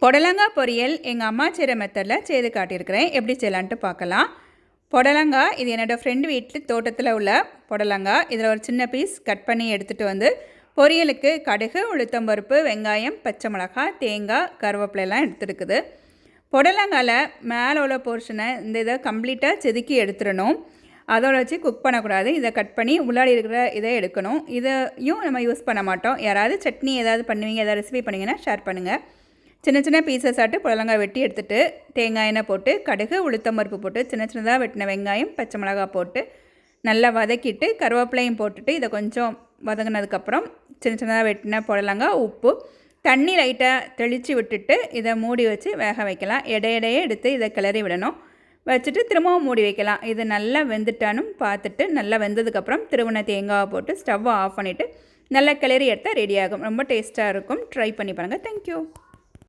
புடலங்காய் பொரியல் எங்கள் அம்மா செய்கிற மெத்தடில் செய்து காட்டியிருக்கிறேன். எப்படி செய்யலான்ட்டு பார்க்கலாம். புடலங்காய் இது என்னோடய ஃப்ரெண்டு வீட்டில் தோட்டத்தில் உள்ள புடலங்காய். இதில் ஒரு சின்ன பீஸ் கட் பண்ணி எடுத்துகிட்டு வந்து பொரியலுக்கு கடுகு, உளுத்தம்பருப்பு, வெங்காயம், பச்சை மிளகாய், தேங்காய், கருவேப்பிலையெல்லாம் எடுத்துருக்குது. புடலங்காயில் மேலே உள்ள போர்ஷனை இந்த இதை கம்ப்ளீட்டாக செதுக்கி எடுத்துடணும். அதோட வச்சு குக் பண்ணக்கூடாது. இதை கட் பண்ணி உள்ளாடி இருக்கிற இதை எடுக்கணும். இதையும் நம்ம யூஸ் பண்ண மாட்டோம். யாராவது சட்னி ஏதாவது பண்ணுவீங்க, ஏதாவது ரெசிபி பண்ணிங்கன்னா ஷேர் பண்ணுங்கள். சின்ன சின்ன பீசஸ் ஆட்டு புடலங்காய் வெட்டி எடுத்துகிட்டு தேங்காய் எண்ணெய் போட்டு கடுகு, உளுத்தம்பருப்பு போட்டு சின்ன சின்னதாக வெட்டின வெங்காயம், பச்சை மிளகாய் போட்டு நல்லா வதக்கிட்டு கருவேப்பிலையும் போட்டுட்டு இதை கொஞ்சம் வதங்கினதுக்கப்புறம் சின்ன சின்னதாக வெட்டின புடலங்காய், உப்பு, தண்ணி லைட்டாக தெளித்து விட்டுட்டு இதை மூடி வச்சு வேக வைக்கலாம். இடையிடையே எடுத்து இதை கிளறி விடணும். வச்சுட்டு திரும்பவும் மூடி வைக்கலாம். இது நல்லா வெந்துட்டானும் பார்த்துட்டு நல்லா வெந்ததுக்கப்புறம் திருவண்ண தேங்காவை போட்டு ஸ்டவ்வை ஆஃப் பண்ணிவிட்டு நல்லா கிளறி எடுத்தால் ரெடி ஆகும். ரொம்ப டேஸ்ட்டாக இருக்கும். ட்ரை பண்ணி பாருங்கள். தேங்க்யூ.